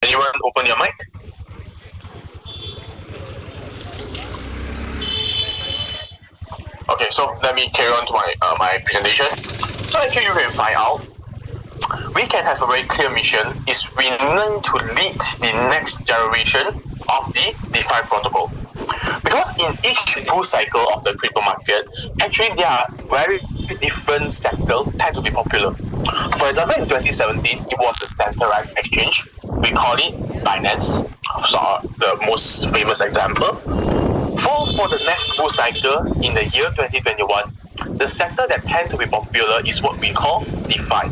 Anyone open your mic? Okay, so let me carry on to my presentation. So actually you can find out, we can have a very clear mission is we need to lead the next generation of the DeFi protocol. Because in each bull cycle of the crypto market, actually there are very different sectors tend to be popular. For example, in 2017, it was the centralized exchange. We call it Binance, so the most famous example. For the next bull cycle in the year 2021, the sector that tends to be popular is what we call DeFi,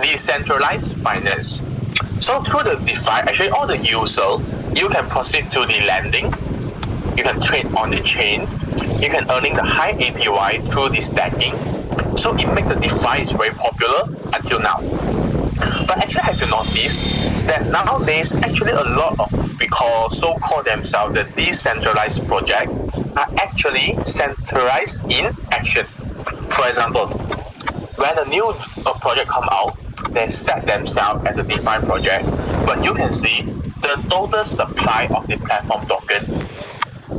decentralized finance. So through the DeFi, actually all the users, you can proceed to the lending, you can trade on the chain, you can earning the high APY through the stacking. So it makes the DeFi is very popular until now. But actually have to notice that nowadays actually a lot of so-called themselves the decentralized project are actually centralized in action. For example, when a new project come out, they set themselves as a DeFi project, but you can see the total supply of the platform token,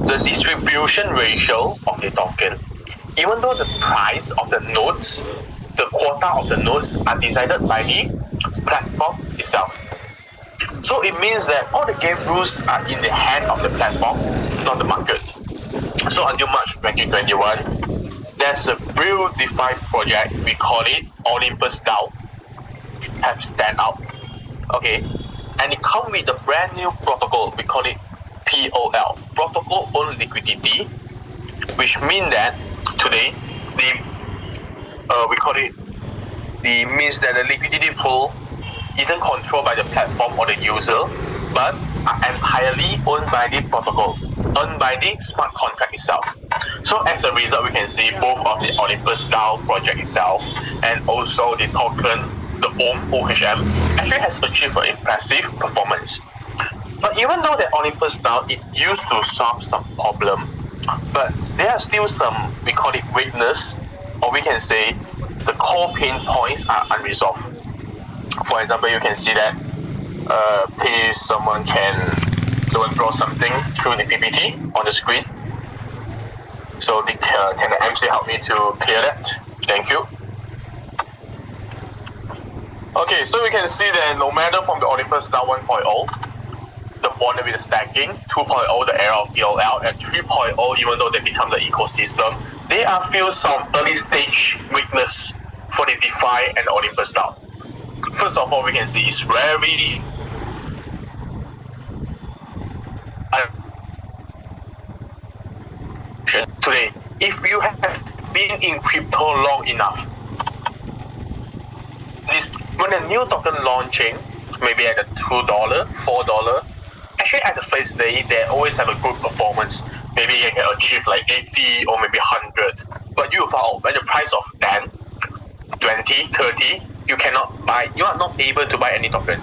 the distribution ratio of the token, even though the price of the nodes, the quota of the nodes are decided by the platform itself. So it means that all the game rules are in the hand of the platform, not the market. So until March 2021, there's a real DeFi project, we call it Olympus DAO, have stand out. Okay, and it comes with a brand new protocol, we call it POL, Protocol on Liquidity, which means that today means that the liquidity pool isn't controlled by the platform or the user, but are entirely owned by the protocol, owned by the smart contract itself. So as a result, we can see both of the Olympus DAO project itself and also the token, the OHM, actually has achieved an impressive performance. But even though the Olympus DAO, it used to solve some problem, but there are still some, we call it weakness, or we can say the core pain points are unresolved. For example, you can see that please someone can draw something through the PPT on the screen. So can the MC help me to clear that? Thank you. Okay, so we can see that no matter from the Olympus DAO 1.0, the bond with the stacking, 2.0 the era of POL, and 3.0 even though they become the ecosystem, they are feel some early stage weakness for the DeFi and the Olympus DAO. First of all, we can see it's very today. If you have been in crypto long enough, when a new token launching, maybe at the $2, $4, actually at the first day, they always have a good performance. Maybe you can achieve like 80 or maybe 100. But you found when the price of 10, 20, 30, you cannot buy, you are not able to buy any token.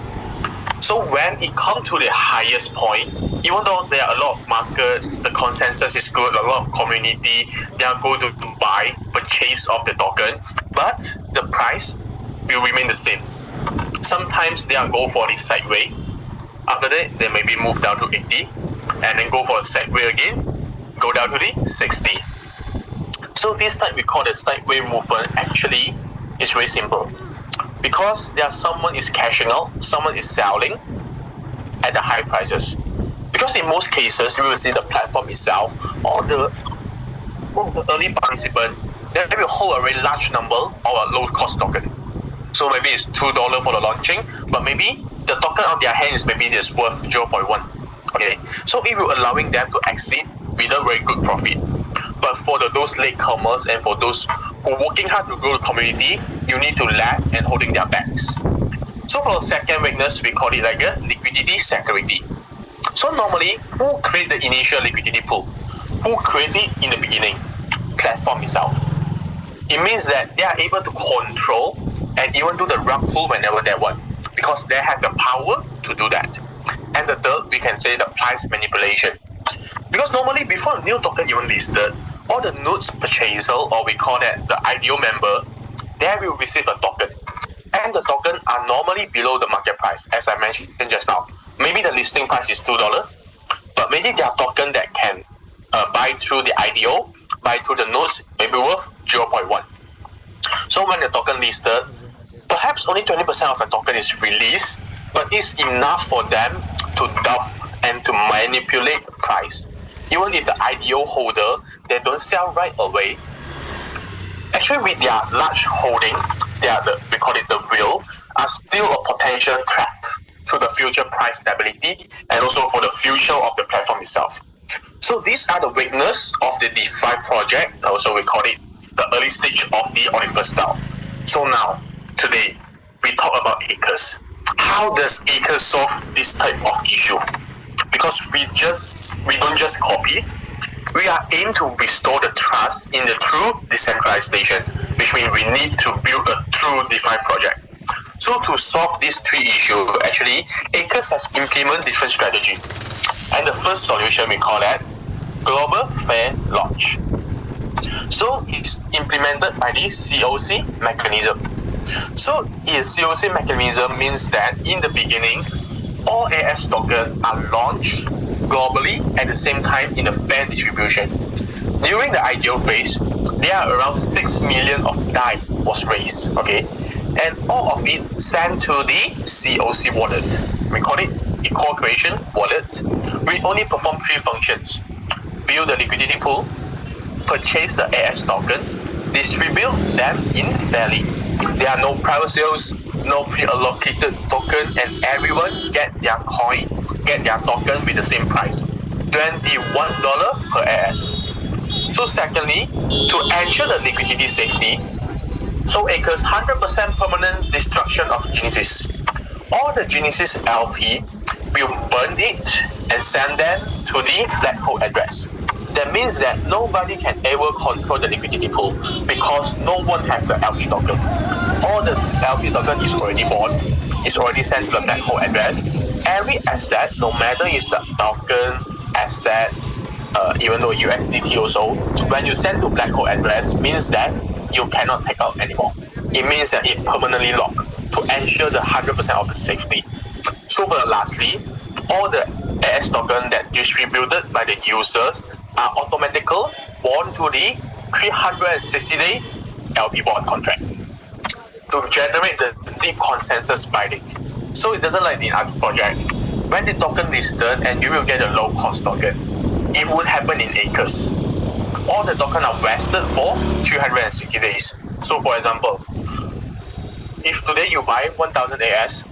So when it comes to the highest point, even though there are a lot of market, the consensus is good, a lot of community, they are going to buy, purchase of the token, but the price will remain the same. Sometimes they are go for the sideway. After that, they maybe move down to 80, and then go for a sideway again, go down to the 60. So this type we call the sideway movement actually is very simple. Because there someone is cashing out, someone is selling at the high prices. Because in most cases, you will see the platform itself or the early participant, they will hold a very large number of a low cost token. So maybe it's $2 for the launching, but maybe the token on their hand is maybe it's worth 0.1. Okay, so it will allowing them to exit with a very good profit. But for those latecomers and for those who are working hard to grow the community, you need to lag and holding their backs. So for the second weakness, we call it like a liquidity security. So normally, who create the initial liquidity pool? Who create it in the beginning? Platform itself. It means that they are able to control and even do the rug pull whenever they want, because they have the power to do that. And the third, we can say the price manipulation. Because normally before a new token even listed, all the nodes purchaser, or we call that the ideal member, they will receive a token. And the token are normally below the market price, as I mentioned just now. maybe the listing price is $2, but maybe their token that can buy through the IDO, buy through the nodes, maybe worth 0.1. So when the token listed, perhaps only 20% of the token is released, but it's enough for them to dump and to manipulate the price. Even if the IDO holder, they don't sell right away. Actually, with their large holding, we call it the whale, are still a potential threat to the future price stability and also for the future of the platform itself. So these are the weakness of the DeFi project. Also, we call it the early stage of the Olympus DAO. So now, today, we talk about AKAS. How does AKAS solve this type of issue? Because we don't just copy, we are aimed to restore the trust in the true decentralization, which means we need to build a true DeFi project. So to solve these three issues, actually, AKAS has implemented different strategy. And the first solution, we call that Global Fair Launch. So it's implemented by the COC mechanism. So the COC mechanism means that in the beginning, all AS tokens are launched globally at the same time in a fair distribution. During the IDO phase, there are around 6 million of DAI was raised, okay? And all of it sent to the COC wallet. We call it a co-creation wallet. We only perform three functions: build the liquidity pool, purchase the AS token, distribute them in fairly. There are no private sales, no pre-allocated token, and everyone get their coin, get their token with the same price, $21 per AS. So secondly, to ensure the liquidity safety, so AKAS 100% permanent destruction of Genesis. All the Genesis LP will burn it and send them to the black hole address. That means that nobody can ever control the liquidity pool because no one has the LP token. All the LP token is already bought, it's already sent to the black hole address. Every asset, no matter it's the token, asset, even though USDT also, when you send to black hole address, means that you cannot take out anymore. It means that it permanently locked to ensure the 100% of the safety. So lastly, all the AS token that distributed by the users are automatically born to the 360-day LP bond contract to generate the deep consensus binding. So it doesn't like the other project. When the token listed and you will get a low cost token, it would happen in AKAS. All the tokens are vested for 360 days. So for example, if today you buy 1000 AS,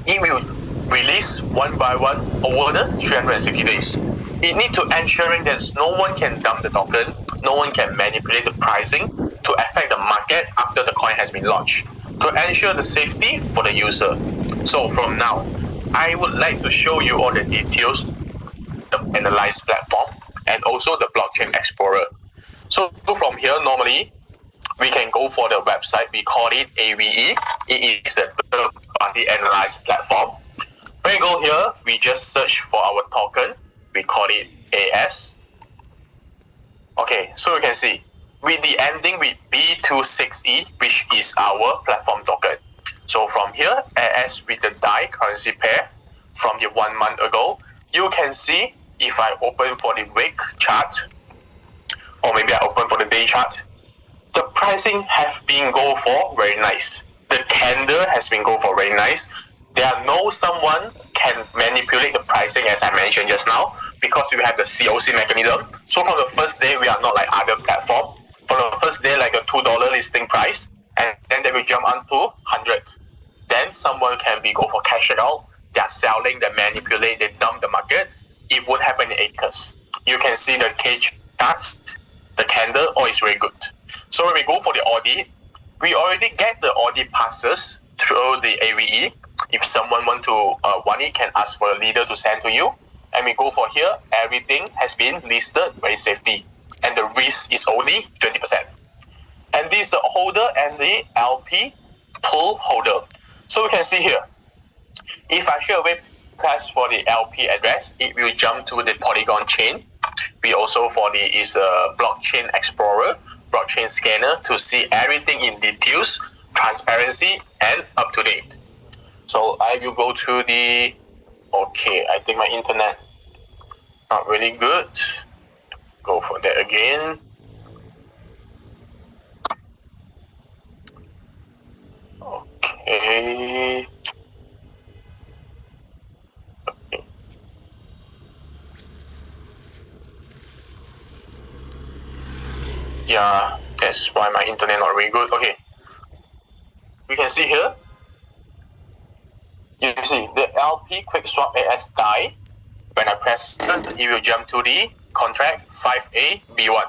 it will release one by one over the 360 days. It needs to ensuring that no one can dump the token, no one can manipulate the pricing to affect the market after the coin has been launched, to ensure the safety for the user. So from now, I would like to show you all the details, the analyze platform, and also the blockchain explorer. So from here, normally, we can go for the website, we call it AVE. It is the third-party analyze platform. When we go here, we just search for our token. We call it AS. Okay, so you can see, with the ending with B26E, which is our platform token. So from here, AS with the DAI currency pair from the 1 month ago, you can see if I open for the week chart, or maybe I open for the day chart, the pricing has been go for very nice. The candle has been go for very nice. There are no someone can manipulate the pricing as I mentioned just now because we have the COC mechanism. So from the first day, we are not like other platform. For the first day, like a $2 listing price, and then they will jump on to 100. Then someone can be go for cash it out. They are selling, they manipulate, they dump the market. It would happen in AKAS. You can see the cage chart, the candle, oh, it's very good. So when we go for the audit, we already get the audit passes through the AVE. If someone want it, can ask for a leader to send to you. And we go for here, everything has been listed very safety. And the risk is only 20%. And this is the holder and the LP pool holder. So we can see here, if I straight away press for the LP address, it will jump to the Polygon chain. We also for the is a blockchain explorer, blockchain scanner to see everything in details, transparency, and up to date. So I will go to the Okay, I think my internet not really good. Go for that again. Okay. Yeah, that's why my internet not really good. Okay. We can see here. You see the LP quick swap AS die. When I press it, it will jump to the contract 5A-B1.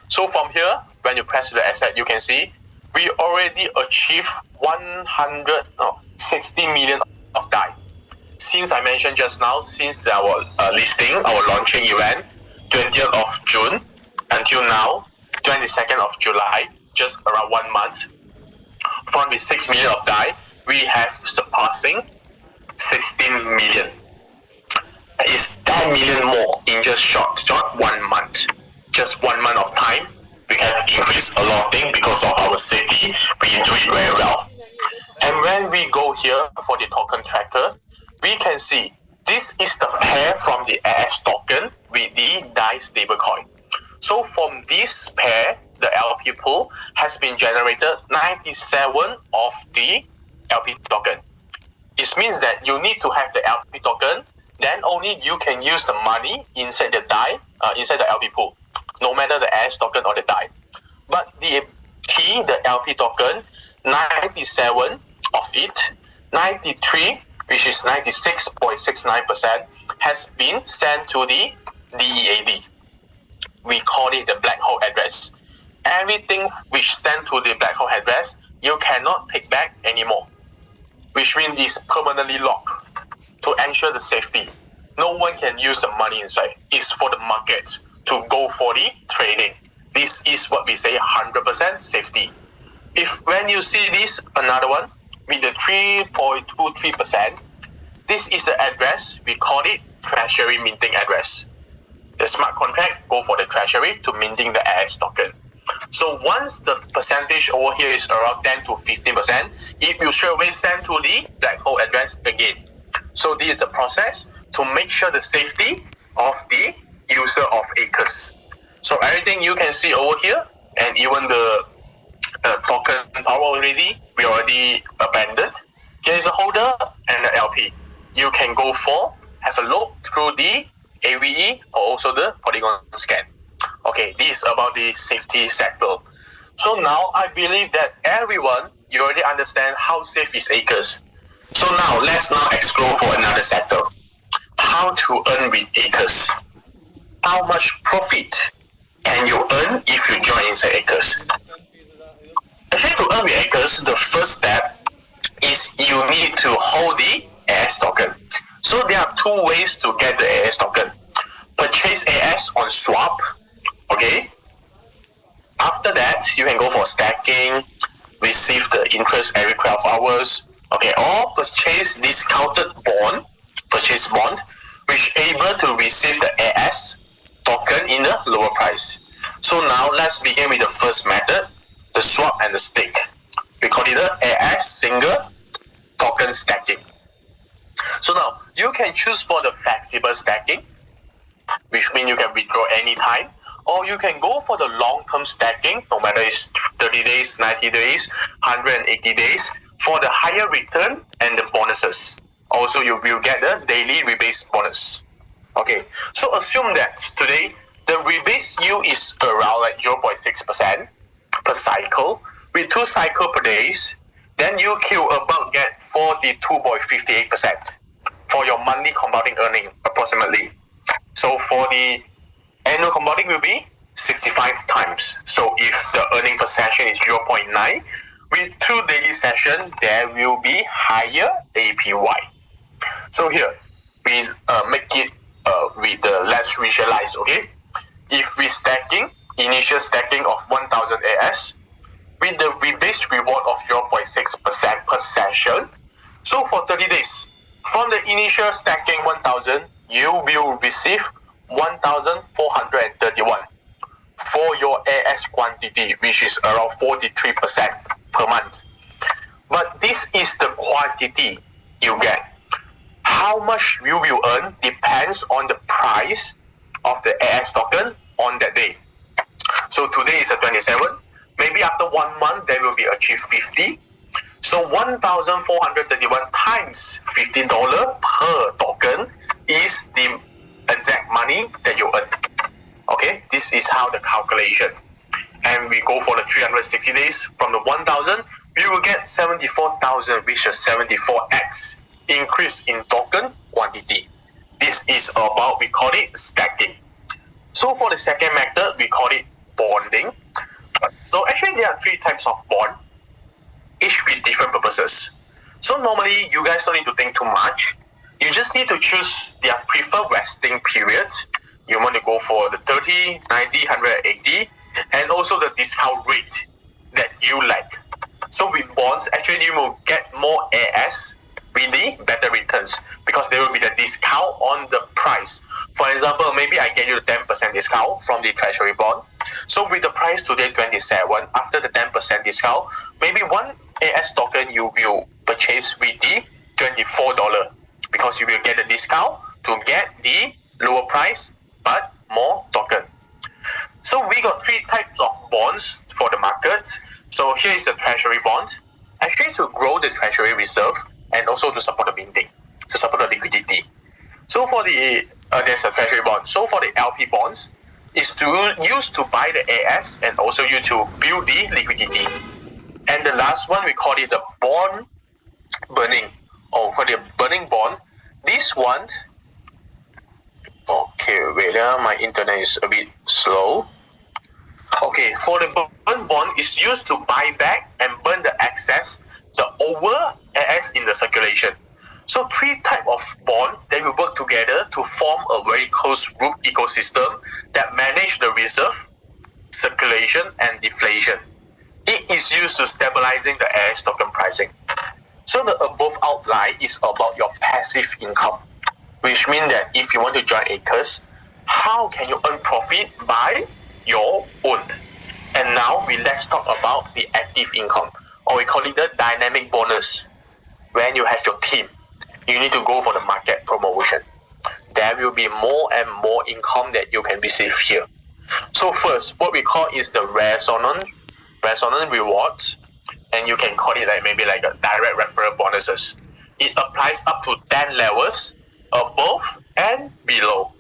So from here, when you press the asset, you can see we already achieved 160 million of DAI. Since I mentioned just now, since our listing, our launching event, 20th of June, until now, 22nd of July, just around 1 month, from the 6 million of DAI, we have surpassing 16 million. It's 10 million more in just short 1 month. Just 1 month of time, we have increased a lot of things because of our safety. We do it very well. And when we go here for the token tracker, we can see this is the pair from the AKAS token with the DAI stablecoin. So from this pair, the LP pool has been generated 97 of the LP token. It means that you need to have the LP token, then only you can use the money inside the DAI, inside the LP pool, no matter the AKAS token or the DAI. But the key, the LP token, 97 of it, 93, which is 96.69%, has been sent to the DEAD. We call it the black hole address. Everything which sent to the black hole address, you cannot take back anymore, which means it's permanently locked to ensure the safety. No one can use the money inside. It's for the market to go for the trading. This is what we say 100% safety. If when you see this, another one with the 3.23%, this is the address, we call it treasury minting address. The smart contract go for the treasury to minting the AKAS token. So once the percentage over here is around 10 to 15%, it will straight away send to the black hole address again. So this is the process to make sure the safety of the user of AKAS. So everything you can see over here, and even the token power already, we already abandoned. Here is a holder and the LP. You can go for, have a look through the AVE or also the polygon scan. Okay, this is about the safety sector. So now I believe that everyone, you already understand how safe is AKAS. So now let's now explore for another sector. How to earn with AKAS. How much profit can you earn if you join inside AKAS? Actually, to earn with AKAS, the first step is you need to hold the AKAS token. So there are two ways to get the AKAS token. Purchase AKAS on swap, okay? After that, you can go for stacking, receive the interest every 12 hours, okay, or purchase discounted bond, purchase bond, which able to receive the AKAS token in a lower price. So now let's begin with the first method, the swap and the stake. We call it the AKAS single token stacking. So now you can choose for the flexible stacking, which means you can withdraw anytime, or you can go for the long-term stacking, no matter it's 30 days, 90 days, 180 days, for the higher return and the bonuses. Also, you will get the daily rebate bonus. Okay, so assume that today the rebate yield is around like 0.6% per cycle, with 2 cycles per day, then you will about get 42.58% for your monthly compounding earning approximately. So for the annual compounding will be 65 times. So if the earning per session is 0.9, with 2 daily sessions, there will be higher APY. So here, we make it with the let's visualize, okay? If we stacking, initial stacking of 1000 AS, with the rebate reward of 0.6% per session. So for 30 days, from the initial stacking 1000, you will receive 1431 for your AS quantity, which is around 43% per month. But this is the quantity you get. How much you will earn depends on the price of the AS token on that day. So today is the 27th. Maybe after 1 month, they will be achieved 50. So 1,431 times $50 per token is the exact money that you earn. Okay, this is how the calculation. And we go for the 360 days. From the 1,000, we will get 74,000, which is 74x increase in token quantity. This is about, we call it stacking. So for the second method, we call it bonding. So actually there are 3 types of bond, each with different purposes. So normally you guys don't need to think too much. You just need to choose their preferred vesting period. You want to go for the 30, 90, 180, and also the discount rate that you like. So with bonds, actually you will get more AS, really better returns, because there will be the discount on the price. For example, maybe I get you the 10% discount from the treasury bond. So with the price today 27, after the 10% discount, maybe one AS token you will purchase with the $24, because you will get a discount to get the lower price but more token. So we got 3 types of bonds for the market. So here is a treasury bond, actually to grow the treasury reserve and also to support the minting, to support the liquidity. So for the there's a treasury bond. So for the LP bonds, is to use to buy the AS and also you to build the liquidity. And the last one, we call it the bond burning, or for the burning bond. This one, okay, wait, my internet is a bit slow. Okay, for the burn bond is used to buy back and burn the excess, the over AS in the circulation. So 3 types of bond, they will work together to form a very closed group ecosystem that manage the reserve, circulation, and deflation. It is used to stabilizing the AS token pricing. So the above outline is about your passive income, which means that if you want to join AKAS, how can you earn profit by your own? And now let's talk about the active income, or we call it the dynamic bonus. When you have your team, you need to go for the market promotion. There will be more and more income that you can receive here. So first, what we call is the resonant rewards, and you can call it like maybe like a direct referral bonuses. It applies up to 10 levels above and below.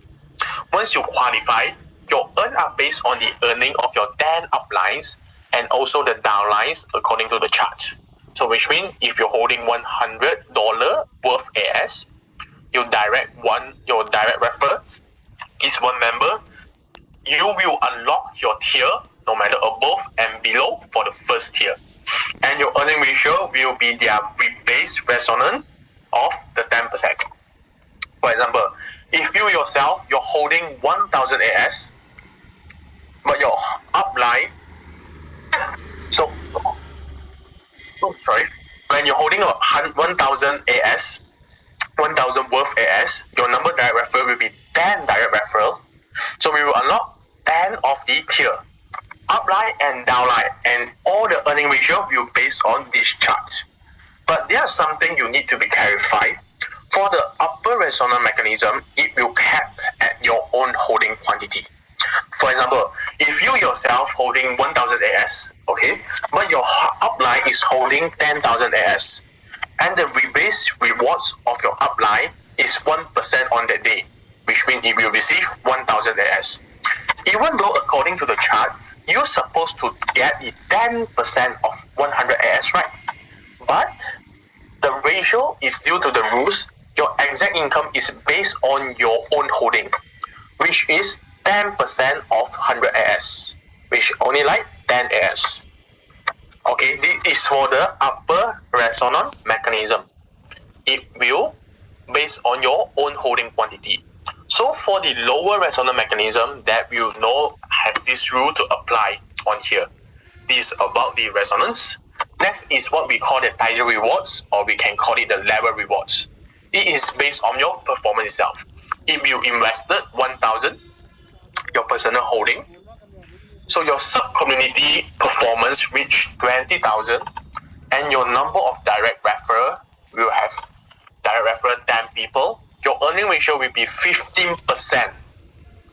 Once you qualify, your earn are based on the earning of your 10 uplines and also the downlines according to the chart. So which means if you're holding $100 worth AS, your direct refer is 1 member, you will unlock your tier no matter above and below for the first tier. And your earning ratio will be their rebase resonant of the 10%. For example, if you yourself, you're holding 1,000 AS, but your upline, when you're holding 1,000 AS, 1,000 worth AS, your number direct referral will be 10 direct referral. So we will unlock 10 of the tier, upline and downline, and all the earning ratio will based on this chart. But there's something you need to be clarified. For the upper resonant mechanism, it will cap at your own holding quantity. For example, if you yourself holding 1,000 AS, okay, but your upline is holding 10,000 AS, and the rebase rewards of your upline is 1% on that day, which means it will receive 1,000 AS. Even though according to the chart, you're supposed to get the 10% of 100 AS, right? But the ratio is due to the rules. Your exact income is based on your own holding, which is 10% of 100 AS, which only like 10 AS. Okay, this is for the upper resonant mechanism. It will based on your own holding quantity. So for the lower resonant mechanism, that will not have this rule to apply on here. This is about the resonance. Next is what we call the title rewards, or we can call it the level rewards. It is based on your performance itself. If you invested 1,000, your personal holding, so your sub-community performance reach 20,000, and your number of direct referral will have direct referral 10 people, your earning ratio will be 15%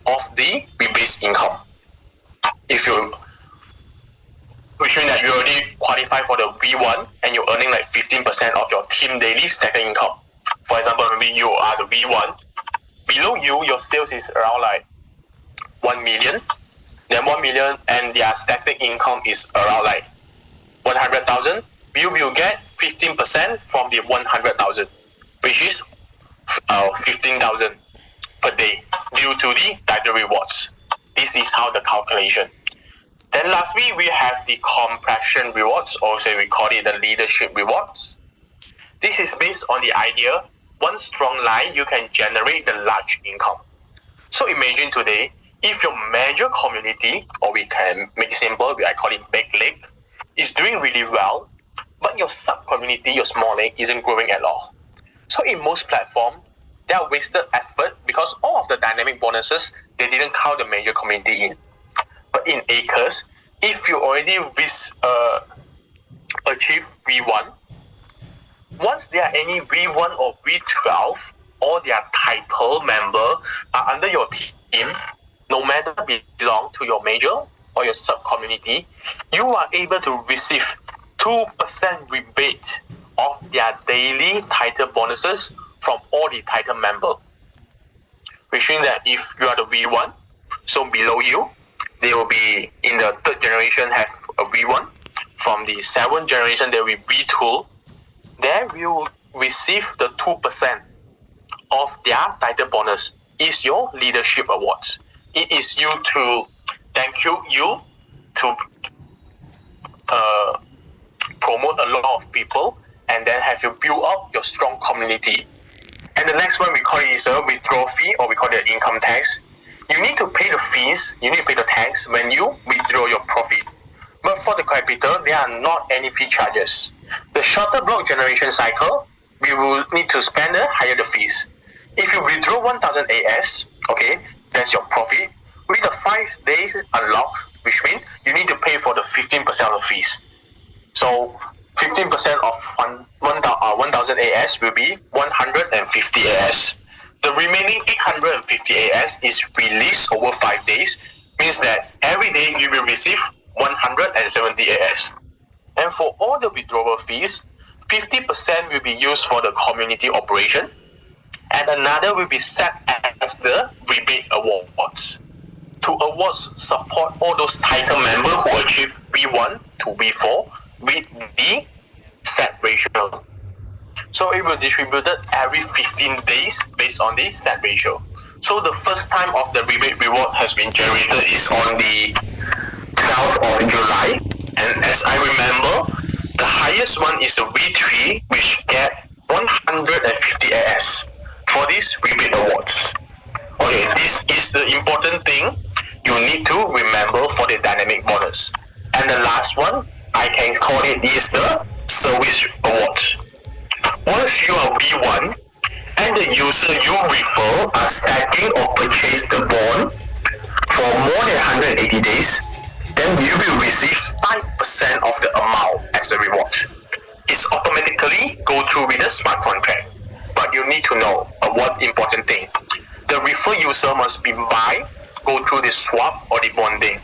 of the rebate income. If you, which means that you already qualify for the V1 and you're earning like 15% of your team daily static income. For example, maybe you are the V1. Below you, your sales is around like 1 million. Then 1 million and their static income is around like 100,000. You will get 15% from the 100,000, which is 15,000 per day due to the dietary rewards. This is how the calculation. Then lastly, we have the compression rewards, or say we call it the leadership rewards. This is based on the idea, one strong line you can generate the large income. So imagine today, if your major community, or we can make it simple, I call it big leg, is doing really well, but your sub-community, your small leg, isn't growing at all. So in most platforms, they are wasted effort because all of the dynamic bonuses, they didn't count the major community in. But in AKAS, if you already achieve V1, once there are any V1 or V12, all their title member are under your team, no matter belong to your major or your sub-community, you are able to receive 2% rebate of their daily title bonuses from all the title members. Which means that if you are the V1, so below you, they will be in the 3rd generation have a V1. From the 7th generation, they will be V2. Then you will receive the 2% of their title bonus is your leadership awards. It is you to thank you to promote a lot of people and then have you build up your strong community. And the next one we call it is a withdrawal fee, or we call it income tax. You need to pay the fees, you need to pay the tax when you withdraw your profit. But for the capital, there are not any fee charges. The shorter block generation cycle, we will need to spend higher the fees. If you withdraw 1000 AS, okay, that's your profit. With the 5 days unlock, which means you need to pay for the 15% of the fees. So 15% of 1000 AS will be 150 AS. The remaining 850 AS is released over 5 days, means that every day you will receive 170 AS. And for all the withdrawal fees, 50% will be used for the community operation, and another will be set as the rebate awards. To awards support all those title members who achieve V1 to V4 with the set ratio. So it will be distributed every 15 days based on the set ratio. So the first time of the rebate reward has been generated is on the 12th of July. And as I remember, the highest one is a V3, which get 150 AS for these rebate awards. Okay, this is the important thing you need to remember for the dynamic bonus. And the last one, I can call it is the service award. Once you are V1 and the user you refer are stacking or purchase the bond for more than 180 days, then you will receive 5% of the amount as a reward. It's automatically go through with the smart contract. But you need to know one important thing. The refer user must be go through the swap or the bonding.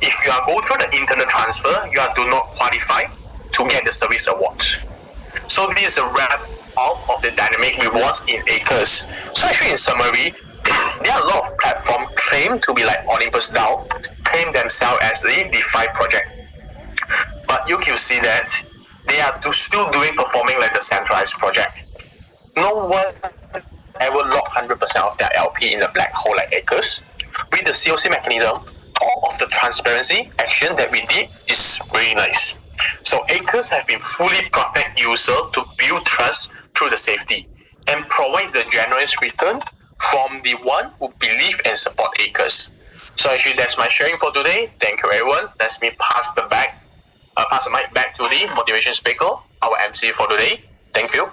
If you are go through the internal transfer, you are do not qualify to get the service award. So this is a wrap up of the dynamic rewards in AKAS. So actually in summary, there are a lot of platforms claim to be like Olympus DAO, claim themselves as the DeFi project. But you can see that they are still performing like the centralized project. No one ever lock 100% of their LP in the black hole like AKAS. With the COC mechanism, all of the transparency action that we did is very nice. So AKAS have been fully protect user to build trust through the safety and provides the generous return from the one who believe and support AKAS. So actually that's my sharing for today. Thank you everyone. Let me pass the mic back to the motivation speaker, our MC for today. Thank you.